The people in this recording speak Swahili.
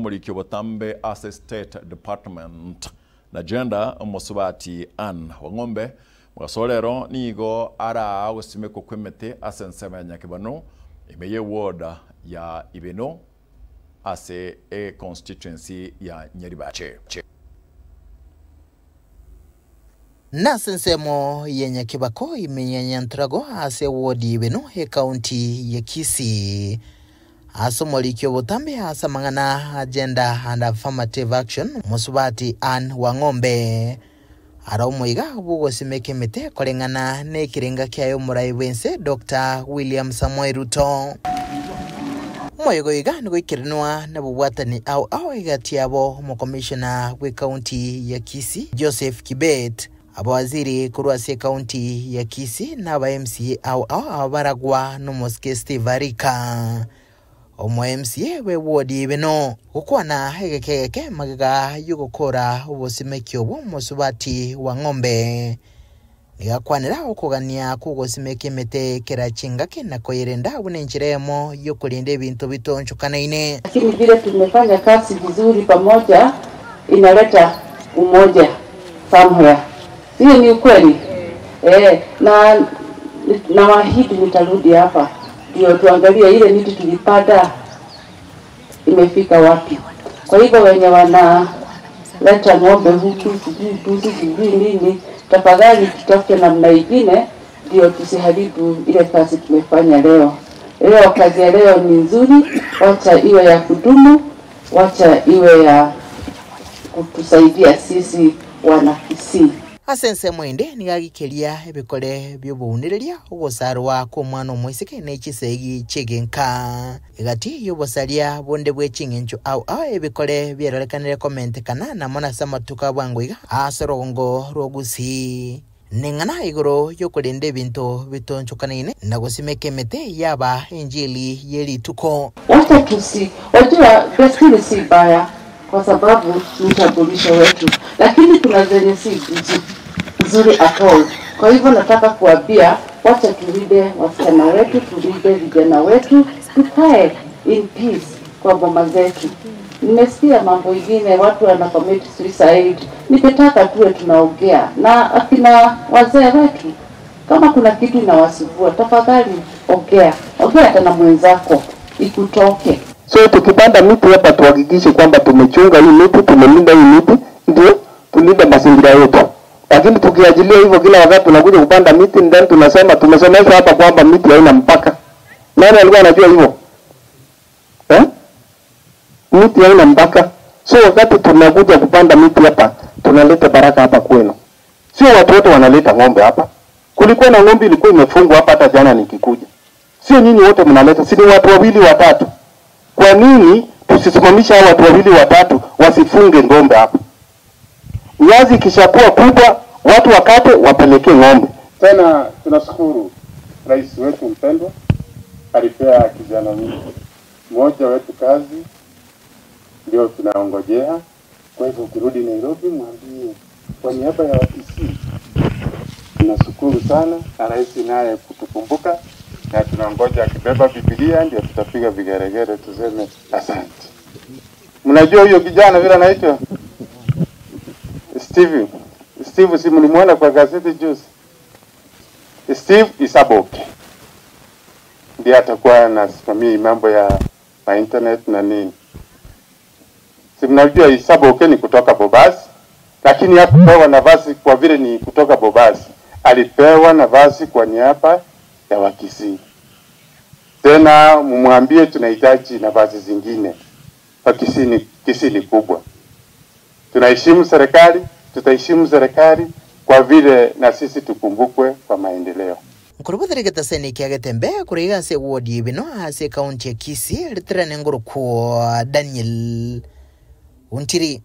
Mulikyo Botambe as a State Department na gender Mosubati Ann Wangombe mwasolero nigo ara usimeko kwemete asensema nyakibano imeye ward ya Ibeno ase a constituency ya Nyeribache. Nasensemo yenye kibako imenyanyantrago ase ward Ibeno he county ya Kisii. Mulikyo Botambe asa mangana agenda and affirmative action Mosubati Ann Wangombe ara umuiga bugo simeke mete kolengana ne kirenga kyayo murai wense Dr. William Samoei Ruto moyego iga ngo ikirinwa na bubwatani au igati yabo mu commissioner we county ya Kisii Joseph Kibet abawaziri kurwase county ya Kisii na ba MCA au abaragwa no Moske Steve Arika Omo MCA we wodi Ibeno ukwana hegekeke magaga yugokora ubusimekyo bo Mosubati Wangombe nigakwanira okugania kugosimeke mete kerachingake na koyerenda bunenchiremo yokulinda ibintu bitonchukanaine. Lakini vile tumefanya kazi vizuri pamoja inaleta umoja somewhere. Hiyo ni ukweli. Na wahidi nitarudi hapa ndio tuangalie ile miti tulipanda imefika wapi. Kwa hivyo wenye wanaleta ng'ombe huku sijui nini, tafadhali tutafute namna nyingine ndio tusiharibu ile kazi tumefanya leo. Leo kazi ya leo ni nzuri, wacha iwe ya kudumu, wacha iwe ya kutusaidia sisi wana Kisii. Asense mwende nigagikelia ebikole byobunireria ogosarwa ko mwana omwisike n'ekisegi chegenka igati yobosalia bonde bwechingencho au ebikole byerolekanire comment kana na mona samatuka bwangoiga asorongo rogusi ningana igoro yokulinda ebintu bitonchukanaine na gusimeke mete yaba injili yelituko wacha tusi wajua destiny si baya kwa sababu mtabulisha wetu, lakini kuna zenye si nzuri at all. Kwa hivyo nataka kuambia wacha tulinde wasichana wetu, tulinde vijana wetu, tukae in peace kwa boma zetu. Nimesikia mambo ingine watu wana commit suicide. Nikitaka tuwe tunaongea na akina wazee wetu. Kama kuna kitu inawasumbua, tafadhali ongea hata na mwenzako ikutoke. So tukipanda miti hapa tuhakikishe kwamba tumechunga hii miti, tumelinda hii miti, ndio tulinde mazingira yetu. Lakini tukiajilia hivyo kila wakati tunakuja kupanda miti ndani tunasema tumesomeshwa hapa kwamba miti haina mpaka. Nani alikuwa anajua hivyo? Miti haina mpaka. So wakati tunakuja kupanda miti hapa, tunaleta baraka hapa kwenu. Sio watu wote wanaleta ng'ombe hapa. Kulikuwa na ng'ombe ilikuwa imefungwa hapa hata jana nikikuja. Sio nyinyi wote mnaleta, si ni watu wawili watatu. Kwa nini tusisimamisha hao watu wawili watatu wasifunge ng'ombe hapa? Nyasi kishakuwa kubwa, watu wakate wapeleke ng'ombe. Tena tunashukuru rais wetu mpendwa alipea kijana mmoja wetu kazi, ndio tunaongojea. Kwa hivyo ukirudi Nairobi mwambie kwa niaba ya Kisii tunashukuru sana na rais naye kutukumbuka, na tunangoja akibeba Biblia ndio tutapiga vigeregere tuseme asante. Mnajua huyo kijana vile anaitwa Steve si mlimuona kwa gazeti juzi? Steve Isaboke ndiye atakuwa anasimamia mambo ya internet na nini. Si mnajua Isaboke ni kutoka Bobasi, lakini hakupewa nafasi kwa vile ni kutoka Bobasi. Alipewa nafasi kwa niaba ya Wakisii. Tena mumwambie tunahitaji nafasi zingine. Kisii ni kubwa. Tunaheshimu serikali, tutaheshimu serikali kwa vile na sisi tukumbukwe kwa maendeleo. Mkurubuthirigeta seni kiagetembe kuriga se wodi Ibeno ase county ya Kisii litrane nguru kwa Daniel Untiri.